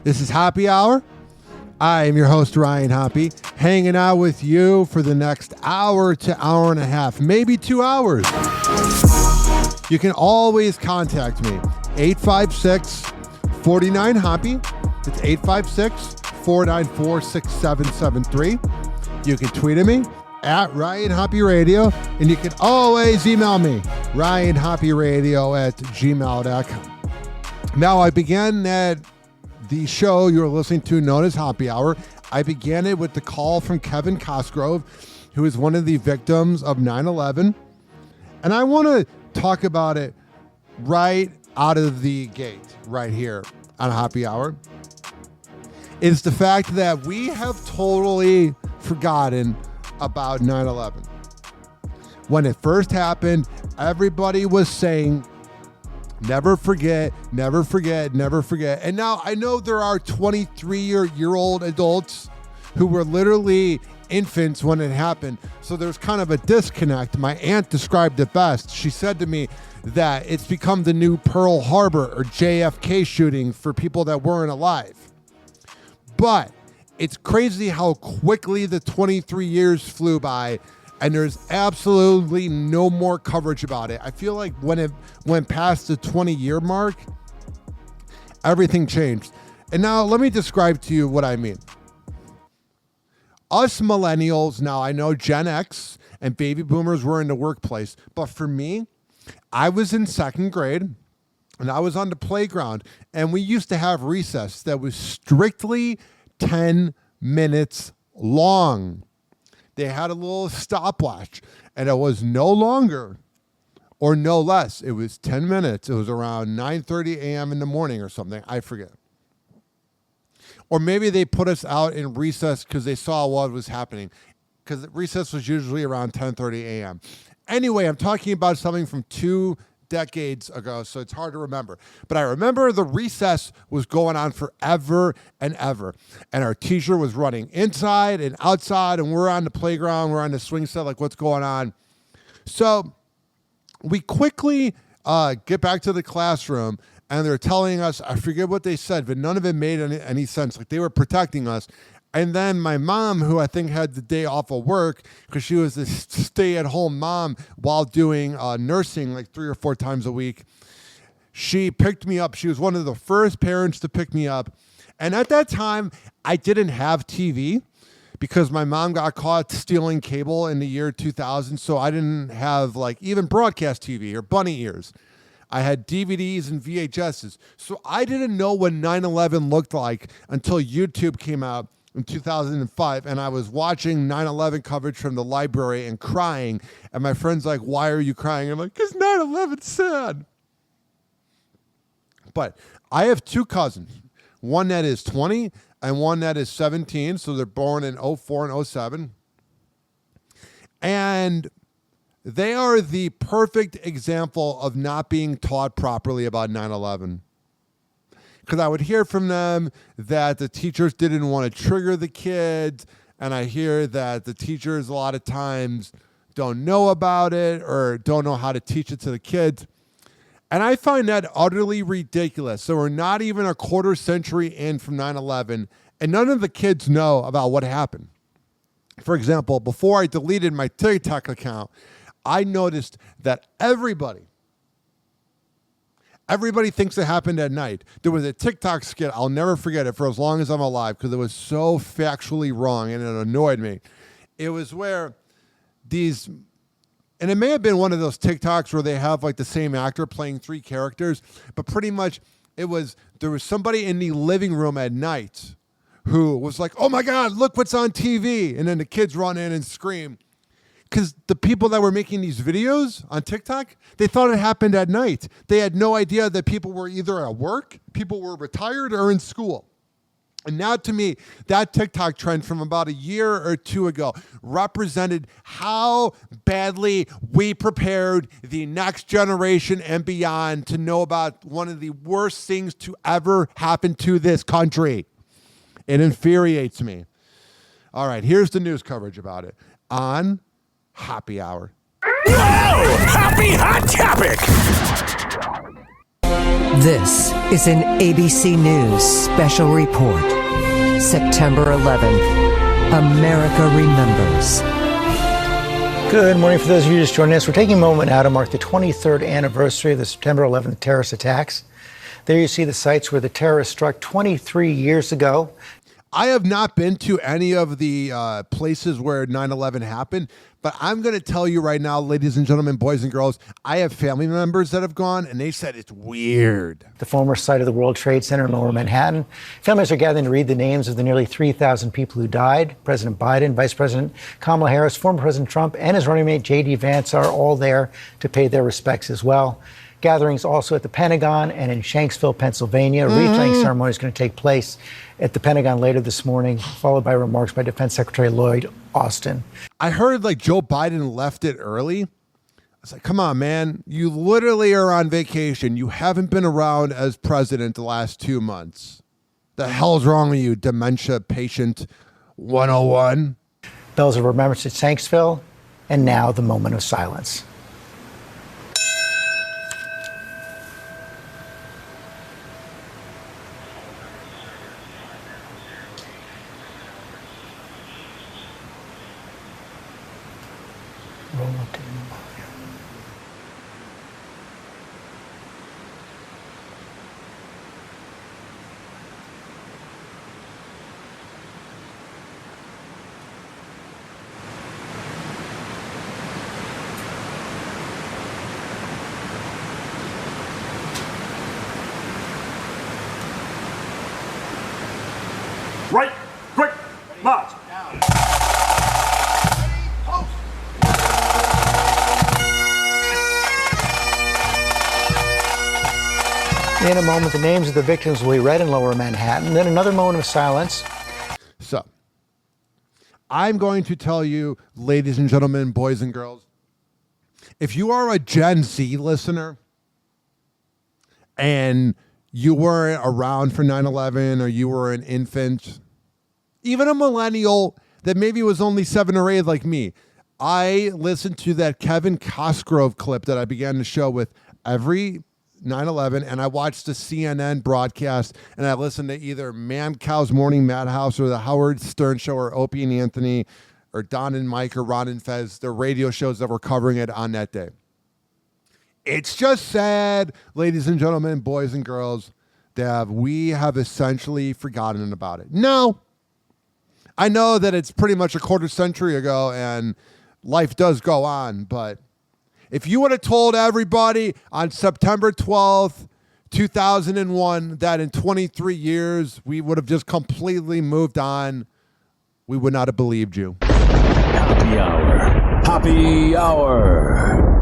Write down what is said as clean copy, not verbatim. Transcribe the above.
This is Hoppe Hour. I am your host, Ryan Hoppe, hanging out with you for the next hour to hour and a half, maybe 2 hours. You can always contact me, 856-49-HOPPE. It's 856-494-6773. You can tweet at me at Ryan Hoppe Radio, and you can always email me, ryanhopperadio@gmail.com. Now, I began the show you're listening to, known as Hoppe Hour. I began it with the call from Kevin Cosgrove, who is one of the victims of 9/11. And I want to talk about it right out of the gate, right here on Hoppe Hour. It's the fact that we have totally forgotten about 9/11. When it first happened, everybody was saying, never forget, never forget, never forget. And now I know there are 23-year-old adults who were literally infants when it happened. So there's kind of a disconnect. My aunt described it best. She said to me that it's become the new Pearl Harbor or JFK shooting for people that weren't alive. But it's crazy how quickly the 23 years flew by, and there's absolutely no more coverage about it. I feel like when it went past the 20-year mark, everything changed. And now let me describe to you what I mean. Us millennials, now I know Gen X and baby boomers were in the workplace, but for me, I was in second grade and I was on the playground, and we used to have recess that was strictly 10 minutes long. They had a little stopwatch, and it was no longer or no less. It was 10 minutes. It was around 9:30 a.m. in the morning or something. I forget. Or maybe they put us out in recess because they saw what was happening, because recess was usually around 10:30 a.m. Anyway, I'm talking about something from 2 decades ago, so it's hard to remember. But I remember the recess was going on forever and ever. And our teacher was running inside and outside, and we're on the playground, we're on the swing set, like, what's going on? So we quickly get back to the classroom, and they're telling us, I forget what they said, but none of it made any sense. Like, they were protecting us. And then my mom, who I think had the day off of work because she was a stay-at-home mom while doing nursing like 3 or 4 times a week, she picked me up. She was one of the first parents to pick me up. And at that time, I didn't have TV because my mom got caught stealing cable in the year 2000. So I didn't have like even broadcast TV or bunny ears. I had DVDs and VHSs. So I didn't know what 9/11 looked like until YouTube came out in 2005, and I was watching 9/11 coverage from the library and crying, and my friend's like, why are you crying? I'm like, because 9/11's sad. But I have 2 cousins, one that is 20 and one that is 17, so they're born in 04 and 07. And they are the perfect example of not being taught properly about 9/11. Because I would hear from them that the teachers didn't want to trigger the kids, and I hear that the teachers a lot of times don't know about it or don't know how to teach it to the kids. And I find that utterly ridiculous. So we're not even a quarter century in from 9/11, and none of the kids know about what happened. For example, before I deleted my TikTok account, I noticed that everybody thinks it happened at night. There was a TikTok skit, I'll never forget it for as long as I'm alive, because it was so factually wrong and it annoyed me. It was where and it may have been one of those TikToks where they have like the same actor playing 3 characters, but pretty much there was somebody in the living room at night who was like, oh my God, look what's on TV. And then the kids run in and scream. Because the people that were making these videos on TikTok, they thought it happened at night. They had no idea that people were either at work, people were retired, or in school. And now to me, that TikTok trend from about a year or 2 ago represented how badly we prepared the next generation and beyond to know about one of the worst things to ever happen to this country. It infuriates me. All right, here's the news coverage about it on Hoppe Hour. Whoa! Happy Hot Topic! This is an ABC News special report. September 11th, America remembers. Good morning for those of you just joining us. We're taking a moment now to mark the 23rd anniversary of the September 11th terrorist attacks. There you see the sites where the terrorists struck 23 years ago. I have not been to any of the places where 9/11 happened, but I'm going to tell you right now, ladies and gentlemen, boys and girls, I have family members that have gone, and they said it's weird. The former site of the World Trade Center in Lower Manhattan. Families are gathering to read the names of the nearly 3,000 people who died. President Biden, Vice President Kamala Harris, former President Trump, and his running mate J.D. Vance are all there to pay their respects as well. Gatherings also at the Pentagon and in Shanksville, Pennsylvania. A wreath-laying ceremony is going to take place at the Pentagon later this morning, followed by remarks by Defense Secretary Lloyd Austin. I heard like Joe Biden left it early. I was like, come on, man. You literally are on vacation. You haven't been around as president the last 2 months. The hell's wrong with you, dementia patient 101? Bells of remembrance at Shanksville, and now the moment of silence. Roll up to the volume. Right, quick, march. In a moment, the names of the victims will be read in Lower Manhattan. Then another moment of silence. So, I'm going to tell you, ladies and gentlemen, boys and girls, if you are a Gen Z listener and you weren't around for 9/11 or you were an infant, even a millennial that maybe was only 7 or 8 like me, I listened to that Kevin Cosgrove clip that I began to show with every 9/11, and I watched the CNN broadcast, and I listened to either Mancow's Morning Madhouse or the Howard Stern Show or Opie and Anthony or Don and Mike or Ron and Fez, the radio shows that were covering it on that day. It's just sad, ladies and gentlemen, boys and girls, that we have essentially forgotten about it. No, I know that it's pretty much a quarter century ago, and life does go on, but if you would have told everybody on September 12th, 2001, that in 23 years we would have just completely moved on, we would not have believed you. Hoppe Hour. Hoppe Hour.